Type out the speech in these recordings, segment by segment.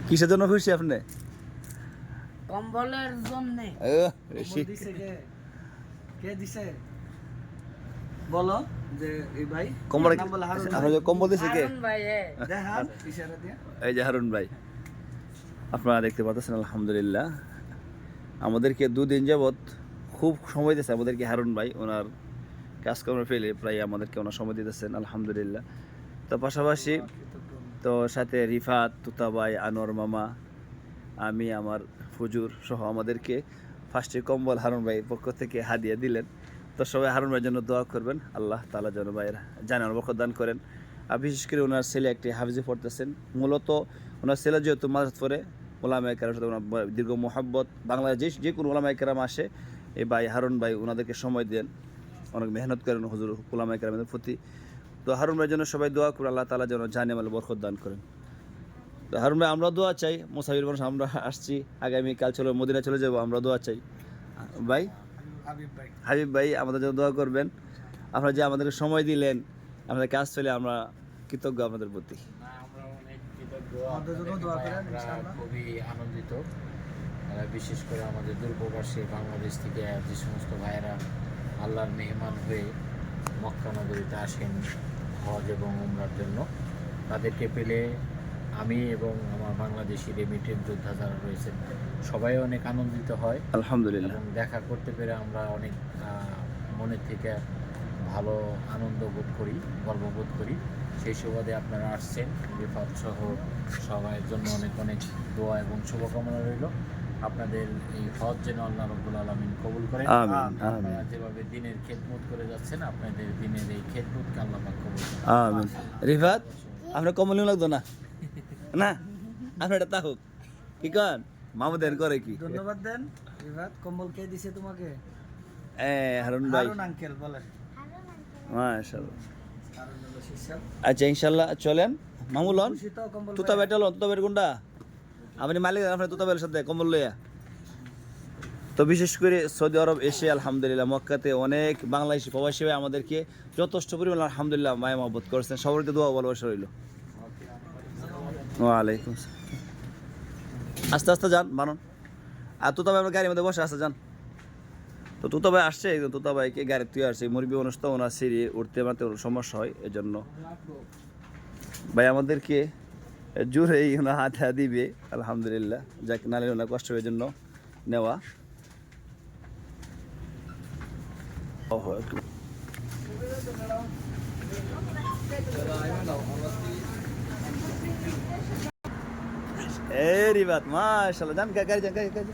কিসের জন্য খুশি আপনি? কম্বলের জন্য। কে দিছে বলো যে এই ভাই কম্বল নাম বলে হারুন আপনার কম্বল দিছে কে? হারুন ভাই দেখান ইশারা দিয়ে। এই যে হারুন ভাই, আপনারা দেখতে পাচ্ছেন আলহামদুলিল্লাহ আমাদেরকে 2 দিন যাবৎ খুব সময় দিয়েছে আমাদেরকে হারুন ভাই। ওনার কাজকর্ম ফেলে প্রায় আমাদেরকে ওনার সময় দিতেছেন আলহামদুলিল্লাহ। তো পাশাপাশি তো সাথে রিফাত, তুতা ভাই, আনোয়ার মামা, আমি, আমার ফুজুর সহ আমাদেরকে ফার্স্টে কম্বল হারুন ভাইয়ের পক্ষ থেকে হাদিয়া দিলেন। তো সবাই হারুন ভাইয়ের জন্য দোয়া করবেন, আল্লাহ তাআলা যেন ভাইয়ের জানার বরকত দান করেন। আর বিশেষ করে ওনার ছেলে একটি হাফিজে পড়তেছেন। মূলত ওনার ছেলে যেহেতু মাদ্রাসা পড়ে, ওলামায়ে কেরামের সাথে ওনার দীর্ঘ মোহাব্বত, বাংলাদেশ যে কোনো ওলামায়ে কেরাম আসে এই ভাই হারুন ভাই ওনাদেরকে সময় দেন, অনেক মেহনত করেন হুজুর ওলামায়ে কেরামের প্রতি। তো হারুন ভাইয়ের জন্য সবাই দোয়া করে, আল্লাহ তাআলা যেন জানে মাল বরকত দান করেন। তো হারুন ভাই আমরা দোয়া চাই, মুসাফির মানুষ আমরা আসছি, আগামীকাল চলে মদিনা চলে যাব, আমরা দোয়া চাই ভাই। হাবিব ভাই আমাদের জন্য দোয়া করবেন। আপনারা যে আমাদেরকে সময় দিলেন, আমাদের কাজ চলে, আমরা কৃতজ্ঞ আপনাদের প্রতি। আমরা অনেক কৃতজ্ঞ, আমরা খুবই আনন্দিত। বিশেষ করে আমাদের দূরপ্রবাসী বাংলাদেশ থেকে যে সমস্ত ভাইয়েরা আল্লাহর মেহমান হয়ে মক্কা নগরীতে আসেন হজ এবং উমরার জন্য, তাদেরকে পেলে আমি এবং আমার বাংলাদেশি রেমিটেন্স যোদ্ধা যারা রয়েছেন সবাই অনেক আনন্দিত হয় আলহামদুলিল্লাহ। এবং দেখা করতে পেরে আমরা অনেক মনের থেকে ভালো আনন্দ বোধ করি, গর্ববোধ করি। সেই সুবাদে আপনারা আসছেন, রিফাত সহ সবার জন্য অনেক অনেক দোয়া এবং শুভকামনা রইল। আপনাদের এই হজ যেন আল্লাহ রাব্বুল আলামিন কবুল করেন। আমিন আপনারা যেভাবে দিনের খেদমত করে যাচ্ছেন, আপনাদের দিনের এই খেদমতকে আল্লাহ পাক কবুল করেন। আমিন। রিফাত আপনার কমল লাগতো না না, আপনার এটা তাহুক কি কন মামুদের করে কি? ধন্যবাদ দেন রিফাত। কম্বল কে দিছে তোমাকে? হারুন ভাই। হারুন আঙ্কেল বলেন। মাশাআল্লাহ। হারুন হলো শিষ্য। আচ্ছা ইনশাআল্লাহ চলেন মামুলন খুশি তো কম্বল তুতা বেটা লন, তুতা বের গুন্ডা আপনি মালিক আপনার তুতা বের সাথে কম্বল লইয়া। তো বিশেষ করে সৌদি আরব এসে আলহামদুলিল্লাহ মক্কাতে অনেক বাংলাদেশি প্রবাসী ভাই আমাদেরকে যথেষ্ট পরিমাণ আলহামদুলিল্লাহ মায়া মহব্বত করেছেন। সবারই দোয়া ভালোবাসা রইল। ওয়ালাইকুম আসসালাম। আস্তে আস্তে যান বানন। আর তুতা ভাই আমার গাড়ির মধ্যে বসে আসতে যান। তো তুতা ভাই আসছে, একদম তুতা ভাইকে গাড়ি তুই আসছে, মুরগি অনুষ্ঠান ওনার সিঁড়ি উঠতে মারতে সমস্যা হয়, এজন্য ভাই আমাদেরকে জোরেই ওনার হাতে দিবে আলহামদুলিল্লাহ। যাক নালে ওনার কষ্ট হয়ে জন্য নেওয়া। এই রিবাত মাশাআল্লাহ, যান গাড়ি যান, গাড়ি যান,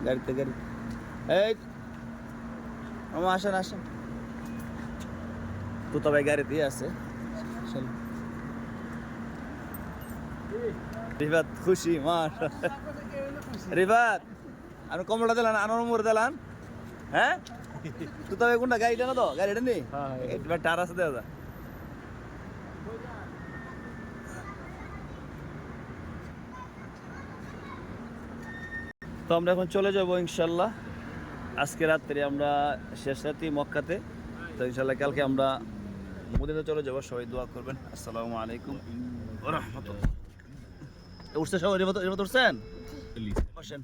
গাড়িতে গাড়ি। এই আমার আসেন আসেন, তুতা ভাই গাড়ি দিয়ে আছে। রিবাত খুশি মাশাআল্লাহ। রিবাত আপনি কমলাটা দিলান, আনোর মোড় দিলান, হ্যাঁ তুতা ভাই কোনটা গাড়িটা না তো গাড়িটা নেই এবার টার আছে দাদা। তো আমরা এখন চলে যাবো ইনশাল্লাহ। আজকে রাত্রে আমরা শেষ রাতেই মক্কাতে। তো ইনশাল্লাহ কালকে আমরা মদিনাতে চলে যাবো। সবাই দোয়া করবেন। আসসালামু আলাইকুম ওয়া রাহমাতুল্লাহ। উঠছে সবাই, এর মতো উঠছেন? বসেন।